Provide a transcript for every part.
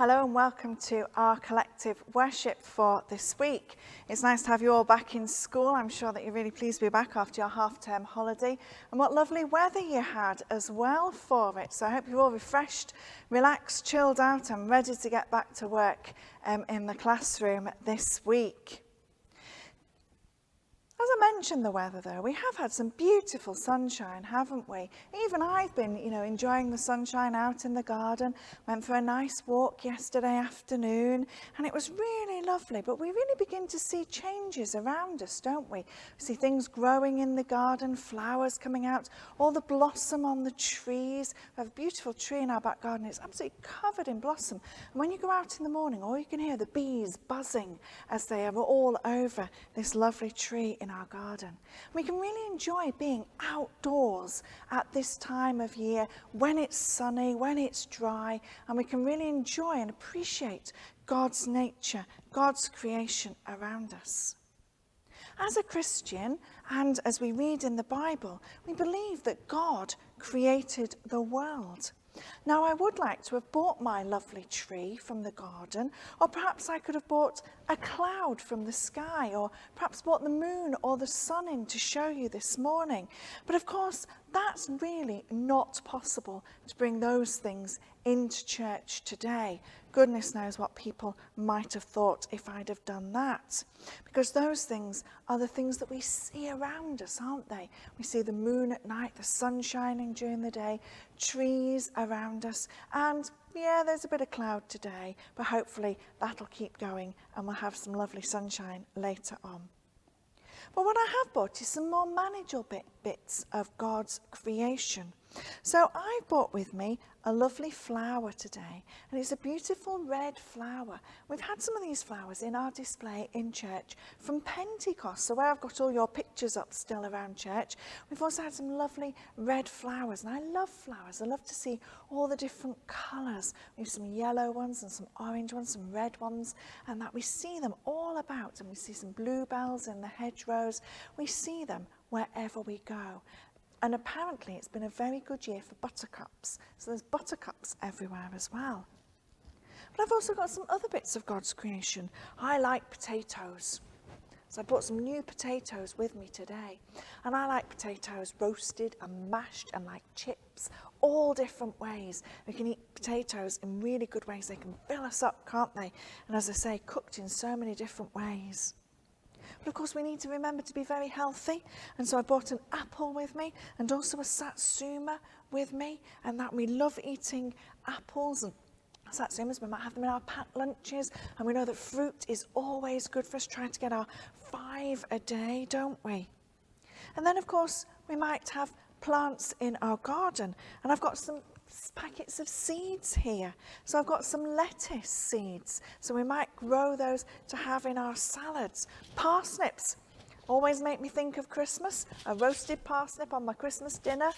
Hello and welcome to our collective worship for this week. It's nice to have you all back in school. I'm sure that you're really pleased to be back after your half-term holiday. And what lovely weather you had as well for it. So I hope you're all refreshed, relaxed, chilled out and ready to get back to work in the classroom this week. As I mentioned the weather though, we have had some beautiful sunshine, haven't we? Even I've been, enjoying the sunshine out in the garden. Went for a nice walk yesterday afternoon and it was really lovely. But we really begin to see changes around us, don't we? We see things growing in the garden, flowers coming out, all the blossom on the trees. We have a beautiful tree in our back garden. It's absolutely covered in blossom. And when you go out in the morning, all you can hear the bees buzzing as they are all over this lovely tree in our garden. We can really enjoy being outdoors at this time of year when it's sunny, when it's dry, and we can really enjoy and appreciate God's nature, God's creation around us. As a Christian, and as we read in the Bible, we believe that God created the world. Now, I would like to have bought my lovely tree from the garden, or perhaps I could have bought a cloud from the sky, or perhaps bought the moon or the sun in to show you this morning. But of course, that's really not possible to bring those things into church today. Goodness knows what people might have thought if I'd have done that. Because those things are the things that we see around us, aren't they? We see the moon at night, the sun shining during the day, trees around us, and yeah, there's a bit of cloud today, but hopefully that'll keep going and we'll have some lovely sunshine later on. But what I have bought is some more manageable bits of God's creation. So I've brought with me a lovely flower today, and it's a beautiful red flower. We've had some of these flowers in our display in church from Pentecost, so where I've got all your pictures up still around church, we've also had some lovely red flowers, and I love flowers. I love to see all the different colours. We have some yellow ones and some orange ones, some red ones, and that we see them all about, and we see some bluebells in the hedgerows. We see them wherever we go. And apparently it's been a very good year for buttercups. So there's buttercups everywhere as well. But I've also got some other bits of God's creation. I like potatoes. So I brought some new potatoes with me today. And I like potatoes roasted and mashed and like chips, all different ways. We can eat potatoes in really good ways. They can fill us up, can't they? And as I say, cooked in so many different ways. But of course we need to remember to be very healthy, and so I brought an apple with me and also a satsuma with me, and that we love eating apples and satsumas. We might have them in our packed lunches, and we know that fruit is always good for us, trying to get our 5 a day, don't we? And then of course we might have plants in our garden, and I've got some packets of seeds here. So I've got some lettuce seeds, so we might grow those to have in our salads. Parsnips always make me think of Christmas, a roasted parsnip on my Christmas dinner,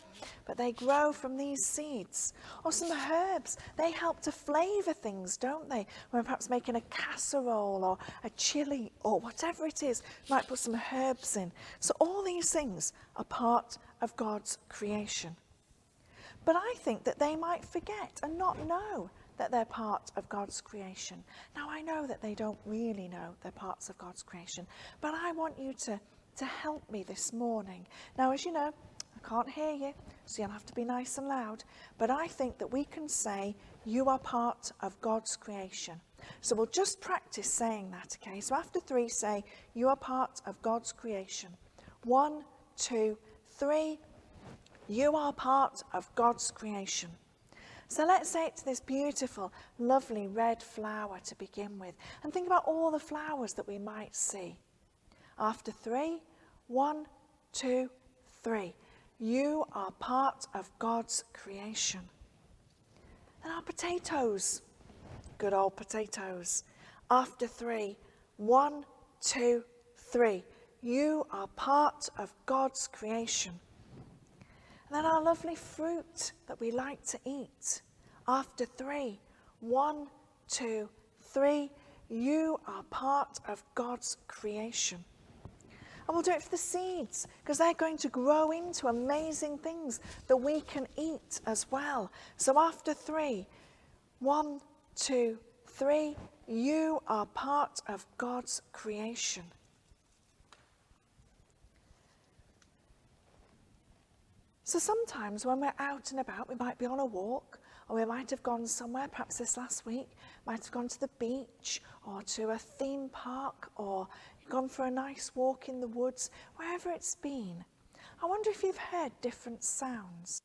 but they grow from these seeds. Or some herbs, they help to flavour things, don't they? When we're perhaps making a casserole or a chilli or whatever it is, you might put some herbs in. So all these things are part of God's creation. But I think that they might forget and not know that they're part of God's creation. Now, I know that they don't really know they're parts of God's creation, but I want you to help me this morning. Now, as you know, I can't hear you, so you'll have to be nice and loud, but I think that we can say, you are part of God's creation. So we'll just practice saying that, okay? So after 3, say, you are part of God's creation. 1, 2, 3. You are part of God's creation. So let's say it to this beautiful, lovely red flower to begin with. And think about all the flowers that we might see. After 3, 1, 2, 3. You are part of God's creation. And our potatoes. Good old potatoes. After 3, 1, 2, 3. You are part of God's creation. And then our lovely fruit that we like to eat. After 3, 1, 2, 3, you are part of God's creation. And we'll do it for the seeds, because they're going to grow into amazing things that we can eat as well. So after 3, 1, 2, 3, you are part of God's creation. So sometimes when we're out and about, we might be on a walk, or we might have gone somewhere, perhaps this last week, might have gone to the beach or to a theme park, or gone for a nice walk in the woods, wherever it's been. I wonder if you've heard different sounds.